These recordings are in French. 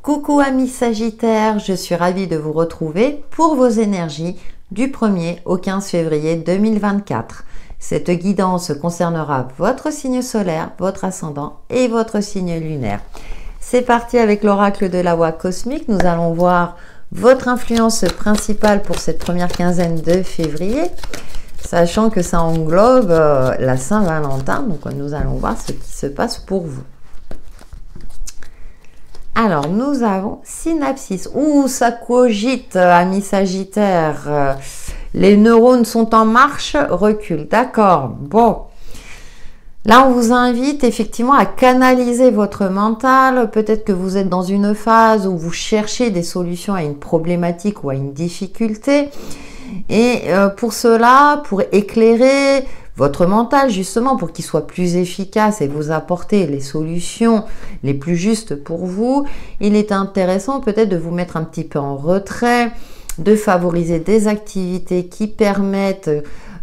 Coucou amis Sagittaires, je suis ravie de vous retrouver pour vos énergies du 1er au 15 février 2024. Cette guidance concernera votre signe solaire, votre ascendant et votre signe lunaire. C'est parti avec l'oracle de la voix cosmique. Nous allons voir votre influence principale pour cette première quinzaine de février, sachant que ça englobe la Saint-Valentin. Donc nous allons voir ce qui se passe pour vous. Alors, nous avons synapsis. Ouh, ça cogite, amis Sagittaires. Les neurones sont en marche, recul. D'accord. Bon. Là, on vous invite effectivement à canaliser votre mental. Peut-être que vous êtes dans une phase où vous cherchez des solutions à une problématique ou à une difficulté. Et pour cela, pour éclairer votre mental, justement, pour qu'il soit plus efficace et vous apporter les solutions les plus justes pour vous, il est intéressant peut-être de vous mettre un petit peu en retrait, de favoriser des activités qui permettent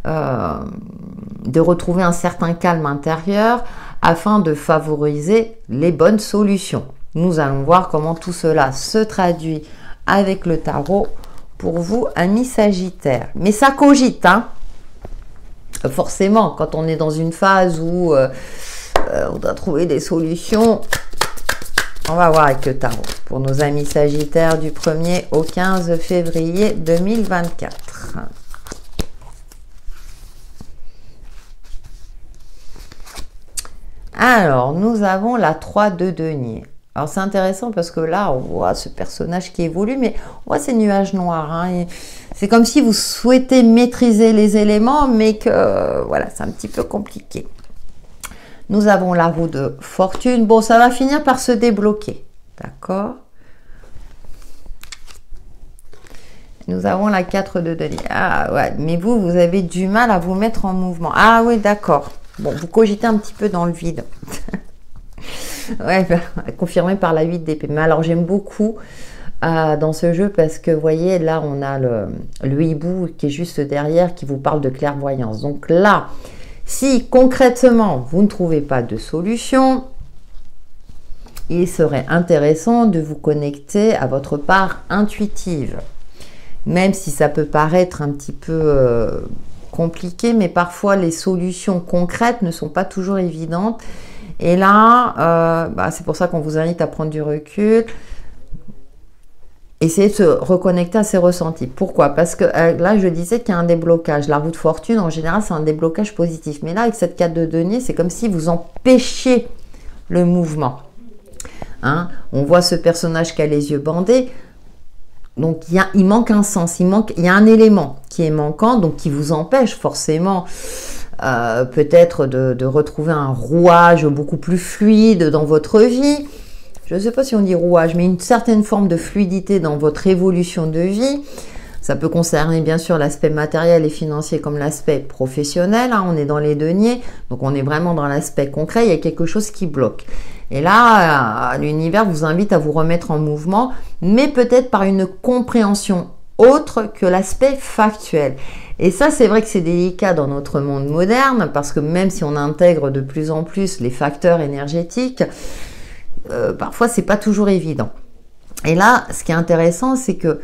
de retrouver un certain calme intérieur afin de favoriser les bonnes solutions. Nous allons voir comment tout cela se traduit avec le tarot pour vous, amis Sagittaires. Mais ça cogite, hein? Forcément, quand on est dans une phase où on doit trouver des solutions, on va voir avec le tarot pour nos amis Sagittaires du 1er au 15 février 2024. Alors, nous avons la 3 de denier. Alors, c'est intéressant parce que là, on voit ce personnage qui évolue, mais on voit ces nuages noirs. Hein, c'est comme si vous souhaitez maîtriser les éléments, mais que, voilà, c'est un petit peu compliqué. Nous avons la roue de fortune. Bon, ça va finir par se débloquer. D'accord? Nous avons la 4 de denier. Ah, ouais, mais vous avez du mal à vous mettre en mouvement. Ah, oui, d'accord. Bon, vous cogitez un petit peu dans le vide. Ouais, confirmé par la 8 d'épée. Mais alors, j'aime beaucoup dans ce jeu parce que, vous voyez, là, on a le hibou qui est juste derrière qui vous parle de clairvoyance. Donc là, si concrètement, vous ne trouvez pas de solution, il serait intéressant de vous connecter à votre part intuitive. Même si ça peut paraître un petit peu compliqué, mais parfois les solutions concrètes ne sont pas toujours évidentes. Et là, c'est pour ça qu'on vous invite à prendre du recul. Essayez de se reconnecter à ses ressentis. Pourquoi? Parce que là, je disais qu'il y a un déblocage. La roue de fortune, en général, c'est un déblocage positif. Mais là, avec cette 4 de denier, c'est comme si vous empêchiez le mouvement. Hein? On voit ce personnage qui a les yeux bandés. Donc, il manque un sens. Il y a un élément qui est manquant, donc qui vous empêche forcément peut-être de retrouver un rouage beaucoup plus fluide dans votre vie. Je ne sais pas si on dit rouage, mais une certaine forme de fluidité dans votre évolution de vie. Ça peut concerner bien sûr l'aspect matériel et financier comme l'aspect professionnel. Hein, on est dans les deniers, donc on est vraiment dans l'aspect concret. Il y a quelque chose qui bloque. Et là, l'univers vous invite à vous remettre en mouvement, mais peut-être par une compréhension autre que l'aspect factuel. Et ça, c'est vrai que c'est délicat dans notre monde moderne, parce que même si on intègre de plus en plus les facteurs énergétiques, parfois, c'est pas toujours évident. Et là, ce qui est intéressant, c'est que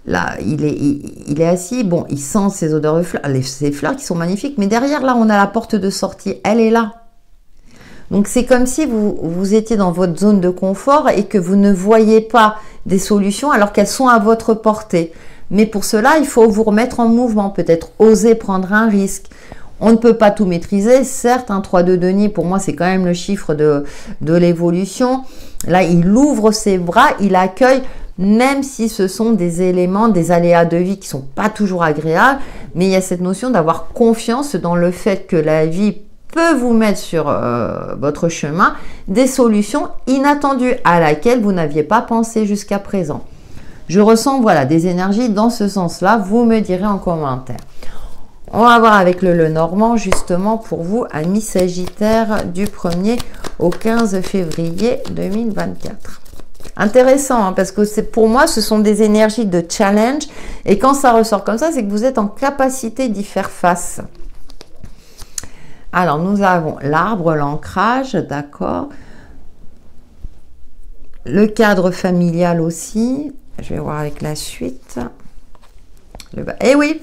là, il est assis, bon, il sent ces odeurs de fleurs, ces fleurs qui sont magnifiques, mais derrière, là, on a la porte de sortie, elle est là. Donc, c'est comme si vous étiez dans votre zone de confort et que vous ne voyez pas des solutions alors qu'elles sont à votre portée. Mais pour cela, il faut vous remettre en mouvement, peut-être oser prendre un risque. On ne peut pas tout maîtriser, certes, un 3 de denier, pour moi, c'est quand même le chiffre de l'évolution. Là, il ouvre ses bras, il accueille, même si ce sont des éléments, des aléas de vie qui ne sont pas toujours agréables, mais il y a cette notion d'avoir confiance dans le fait que la vie peut vous mettre sur votre chemin des solutions inattendues à laquelle vous n'aviez pas pensé jusqu'à présent. Je ressens, voilà, des énergies dans ce sens-là. Vous me direz en commentaire. On va voir avec le Lenormand, justement, pour vous, amis Sagittaires, du 1er au 15 février 2024. Intéressant, hein, parce que pour moi, ce sont des énergies de challenge. Et quand ça ressort comme ça, c'est que vous êtes en capacité d'y faire face. Alors, nous avons l'arbre, l'ancrage, d'accord. Le cadre familial aussi. Je vais voir avec la suite. Eh oui,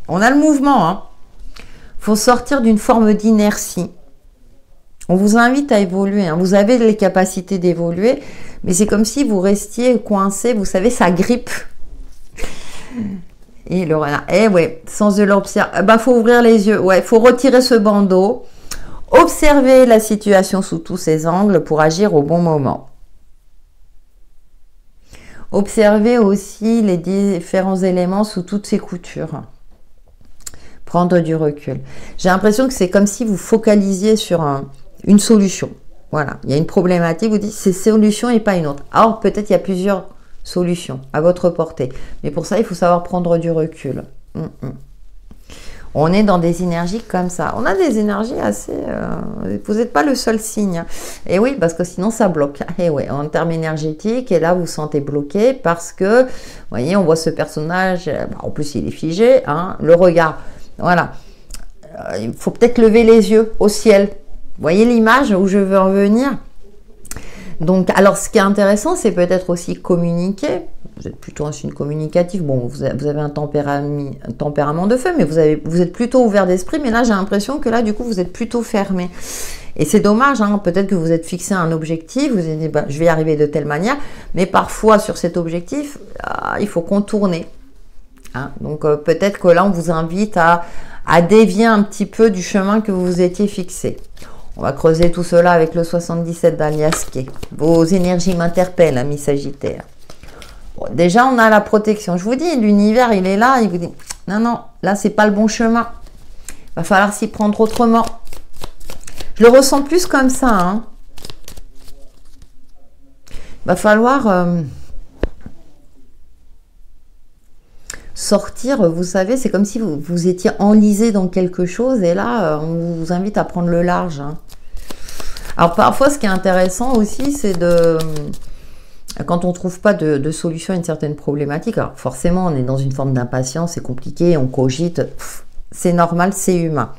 on a le mouvement. Hein. Faut sortir d'une forme d'inertie. On vous invite à évoluer. Hein. Vous avez les capacités d'évoluer, mais c'est comme si vous restiez coincé. Vous savez, ça grippe. Et le renard. Eh ouais, sens de l'observation. Bah, faut ouvrir les yeux. Ouais, faut retirer ce bandeau. Observer la situation sous tous ses angles pour agir au bon moment. Observer aussi les différents éléments sous toutes ses coutures. Prendre du recul. J'ai l'impression que c'est comme si vous focalisiez sur une solution. Voilà, il y a une problématique, vous dites c'est solution et pas une autre. Alors peut-être il y a plusieurs solutions à votre portée. Mais pour ça, il faut savoir prendre du recul. On est dans des énergies comme ça. On a des énergies assez... vous n'êtes pas le seul signe. Et oui, parce que sinon, ça bloque. Et oui, en termes énergétiques, et là, vous vous sentez bloqué parce que, vous voyez, on voit ce personnage, en plus, il est figé, hein, le regard. Voilà. Il faut peut-être lever les yeux au ciel. Vous voyez l'image où je veux en venir? Donc, alors, ce qui est intéressant, c'est peut-être aussi communiquer. Vous êtes plutôt un signe communicatif. Bon, vous avez un tempérament de feu, mais vous êtes plutôt ouvert d'esprit. Mais là, j'ai l'impression que là, du coup, vous êtes plutôt fermé. Et c'est dommage, hein, peut-être que vous êtes fixé un objectif, vous avez dit, bah, je vais y arriver de telle manière. Mais parfois, sur cet objectif, il faut contourner. Hein. Donc, peut-être que là, on vous invite à dévier un petit peu du chemin que vous étiez fixé. On va creuser tout cela avec le 77 d'Aliasqué. Vos énergies m'interpellent, amis Sagittaires. Bon, déjà, on a la protection. Je vous dis, l'univers, il est là. Il vous dit, non, non, là, c'est pas le bon chemin. Il va falloir s'y prendre autrement. Je le ressens plus comme ça. Hein. Il va falloir sortir. Vous savez, c'est comme si vous étiez enlisé dans quelque chose. Et là, on vous invite à prendre le large. Hein. Alors, parfois, ce qui est intéressant aussi, c'est de... Quand on ne trouve pas de solution à une certaine problématique, alors forcément, on est dans une forme d'impatience, c'est compliqué, on cogite, c'est normal, c'est humain.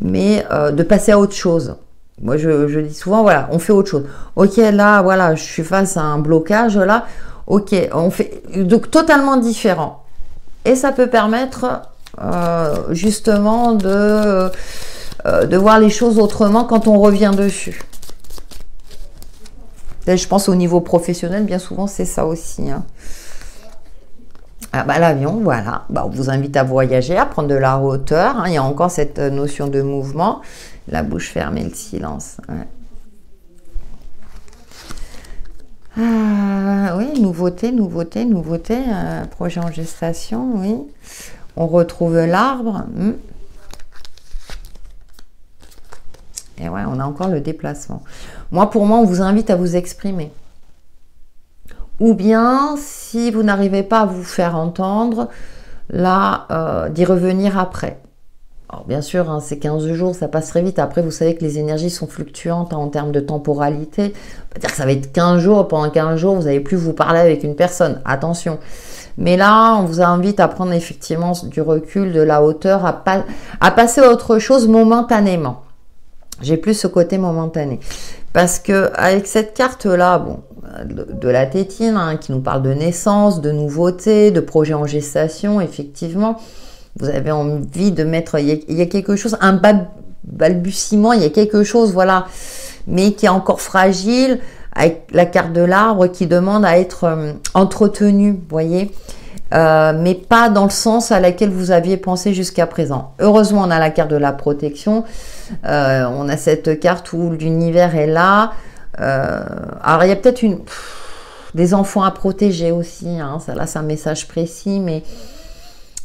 Mais de passer à autre chose. Moi, je dis souvent, voilà, on fait autre chose. Ok, là, voilà, je suis face à un blocage, là. Ok, on fait donc totalement différent. Et ça peut permettre justement de voir les choses autrement quand on revient dessus. Je pense au niveau professionnel, bien souvent, c'est ça aussi. Hein. Ah bah, l'avion, voilà. Bah, on vous invite à voyager, à prendre de la hauteur. Hein. Il y a encore cette notion de mouvement. La bouche fermée, le silence. Ouais. Oui, nouveauté. Projet en gestation, oui. On retrouve l'arbre. Et ouais, on a encore le déplacement. Pour moi, on vous invite à vous exprimer. Ou bien, si vous n'arrivez pas à vous faire entendre, là, d'y revenir après. Alors, bien sûr, hein, c'est 15 jours, ça passe très vite. Après, vous savez que les énergies sont fluctuantes hein, en termes de temporalité. C'est-à-dire que ça va être 15 jours. Pendant 15 jours, vous n'allez plus vous parler avec une personne. Attention. Mais là, on vous invite à prendre effectivement du recul, de la hauteur, à passer à autre chose momentanément. J'ai plus ce côté momentané. Parce que avec cette carte-là, bon, de la tétine, hein, qui nous parle de naissance, de nouveauté, de projet en gestation, effectivement, vous avez envie de mettre... Il y a quelque chose, un balbutiement, il y a quelque chose, voilà, mais qui est encore fragile, avec la carte de l'arbre qui demande à être entretenu, vous voyez, mais pas dans le sens à laquelle vous aviez pensé jusqu'à présent. Heureusement, on a la carte de la protection, on a cette carte où l'univers est là. Alors, il y a peut-être des enfants à protéger aussi, hein. Ça, là, c'est un message précis, mais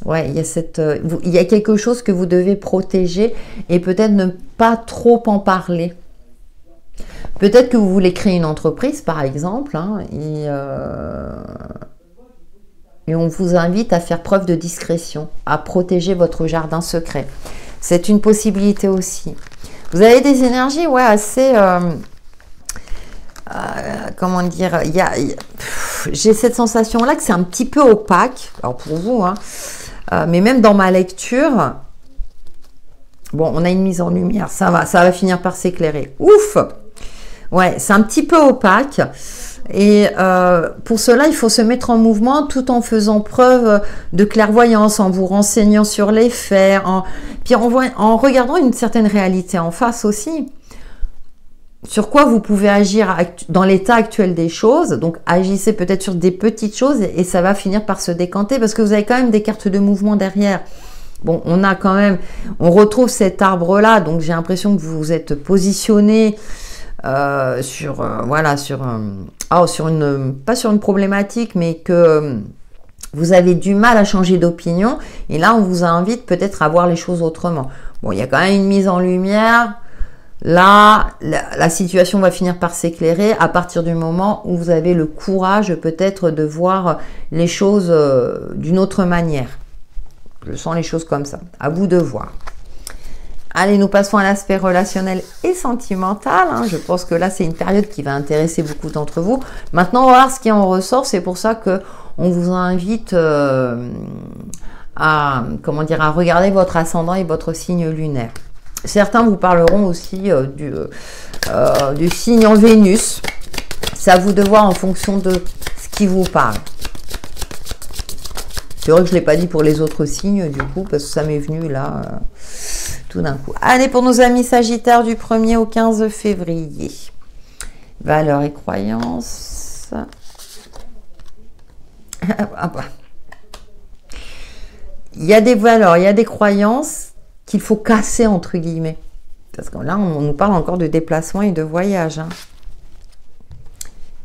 ouais, il y a quelque chose que vous devez protéger et peut-être ne pas trop en parler. Peut-être que vous voulez créer une entreprise, par exemple, hein, et on vous invite à faire preuve de discrétion, à protéger votre jardin secret. C'est une possibilité aussi. Vous avez des énergies, ouais, assez... comment dire, j'ai cette sensation-là que c'est un petit peu opaque, alors pour vous, hein, mais même dans ma lecture, bon, on a une mise en lumière, ça va finir par s'éclairer. Ouf! Ouais, c'est un petit peu opaque. Et pour cela, il faut se mettre en mouvement tout en faisant preuve de clairvoyance, en vous renseignant sur les faits, puis en regardant une certaine réalité en face aussi. Sur quoi vous pouvez agir dans l'état actuel des choses. Donc agissez peut-être sur des petites choses et ça va finir par se décanter parce que vous avez quand même des cartes de mouvement derrière. Bon, on retrouve cet arbre-là, donc j'ai l'impression que vous vous êtes positionné pas sur une problématique, mais que vous avez du mal à changer d'opinion. Et là, on vous invite peut-être à voir les choses autrement. Bon, il y a quand même une mise en lumière. Là, la situation va finir par s'éclairer à partir du moment où vous avez le courage peut-être de voir les choses d'une autre manière. Je sens les choses comme ça. À vous de voir. Allez, nous passons à l'aspect relationnel et sentimental. Je pense que là, c'est une période qui va intéresser beaucoup d'entre vous. Maintenant, on va voir ce qui en ressort. C'est pour ça qu'on vous invite à regarder votre ascendant et votre signe lunaire. Certains vous parleront aussi du signe en Vénus. C'est à vous de voir en fonction de ce qui vous parle. C'est vrai que je ne l'ai pas dit pour les autres signes, du coup, parce que ça m'est venu là, tout d'un coup. Allez, pour nos amis Sagittaires, du 1er au 15 février. Valeurs et croyances. Il y a des valeurs, il y a des croyances qu'il faut casser, entre guillemets. Parce que là, on nous parle encore de déplacement et de voyage.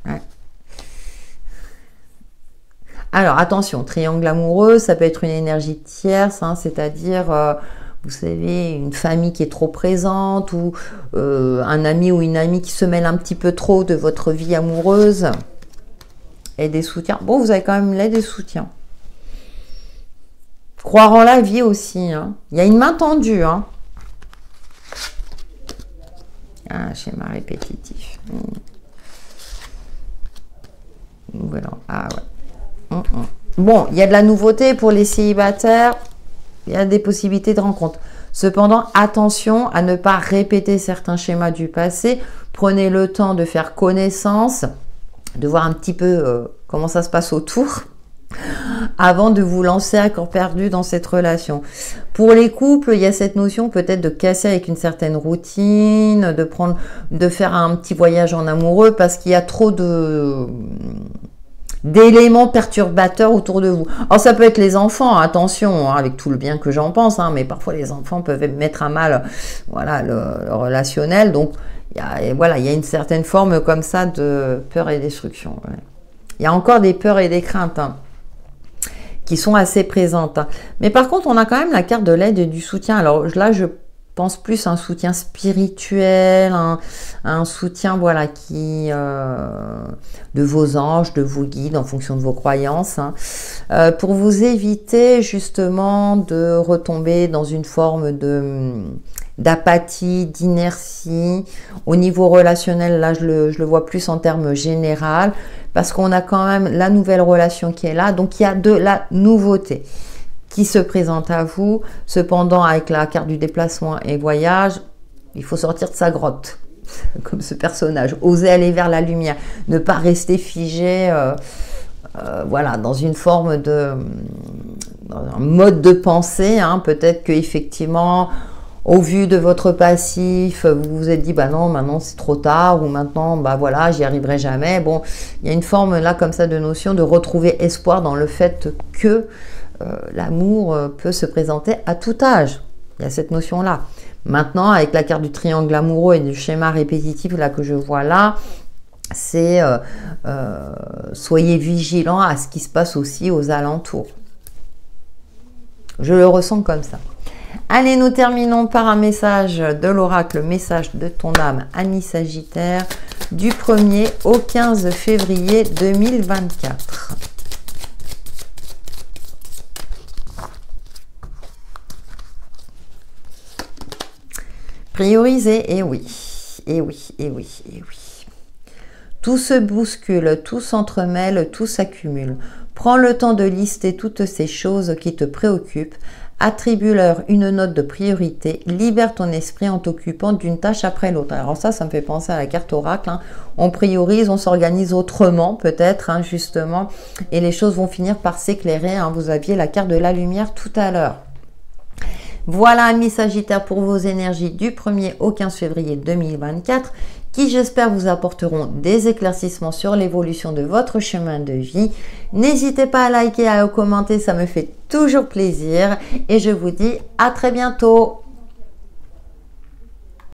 Ouais. Alors, attention, triangle amoureux, ça peut être une énergie tierce, c'est-à-dire, vous savez, une famille qui est trop présente ou un ami ou une amie qui se mêle un petit peu trop de votre vie amoureuse et des soutiens. Bon, vous avez quand même l'aide des soutiens. Croire en la vie aussi. Il y a une main tendue. Ah, schéma répétitif. Voilà. Ah ouais. Bon, il y a de la nouveauté pour les célibataires. Il y a des possibilités de rencontre. Cependant, attention à ne pas répéter certains schémas du passé. Prenez le temps de faire connaissance, de voir un petit peu comment ça se passe autour, avant de vous lancer à corps perdu dans cette relation. Pour les couples, il y a cette notion peut-être de casser avec une certaine routine, de faire un petit voyage en amoureux parce qu'il y a trop d'éléments perturbateurs autour de vous. Alors ça peut être les enfants, attention, avec tout le bien que j'en pense, mais parfois les enfants peuvent mettre à mal le relationnel. Donc il y a une certaine forme comme ça de peur et destruction. Ouais. Il y a encore des peurs et des craintes qui sont assez présentes. Mais par contre, on a quand même la carte de l'aide et du soutien. Alors là, je pense plus à un soutien spirituel, un soutien de vos anges, de vos guides en fonction de vos croyances, pour vous éviter justement de retomber dans une forme d'apathie, d'inertie. Au niveau relationnel, là je le vois plus en termes général, parce qu'on a quand même la nouvelle relation qui est là, donc il y a de la nouveauté qui se présente à vous. Cependant, avec la carte du déplacement et voyage, il faut sortir de sa grotte, comme ce personnage, oser aller vers la lumière, ne pas rester figé dans une forme dans un mode de pensée. Peut-être qu'effectivement, au vu de votre passif, vous vous êtes dit, bah non, maintenant c'est trop tard, ou maintenant, bah voilà, j'y arriverai jamais. Bon, il y a une forme là comme ça de notion de retrouver espoir dans le fait que l'amour peut se présenter à tout âge. Il y a cette notion-là. Maintenant, avec la carte du triangle amoureux et du schéma répétitif là que je vois là, c'est soyez vigilants à ce qui se passe aussi aux alentours. Je le ressens comme ça. Allez, nous terminons par un message de l'oracle, message de ton âme, Amis Sagittaire, du 1er au 15 février 2024. Prioriser, et oui, et oui, et oui, et oui. Tout se bouscule, tout s'entremêle, tout s'accumule. Prends le temps de lister toutes ces choses qui te préoccupent Attribue-leur une note de priorité. Libère ton esprit en t'occupant d'une tâche après l'autre. Alors ça me fait penser à la carte oracle. Hein. On priorise, on s'organise autrement peut-être, hein, justement. Et les choses vont finir par s'éclairer. Hein. Vous aviez la carte de la lumière tout à l'heure. Voilà, amis Sagittaires, pour vos énergies du 1er au 15 février 2024, qui j'espère vous apporteront des éclaircissements sur l'évolution de votre chemin de vie. N'hésitez pas à liker, à commenter, ça me fait toujours plaisir. Et je vous dis à très bientôt.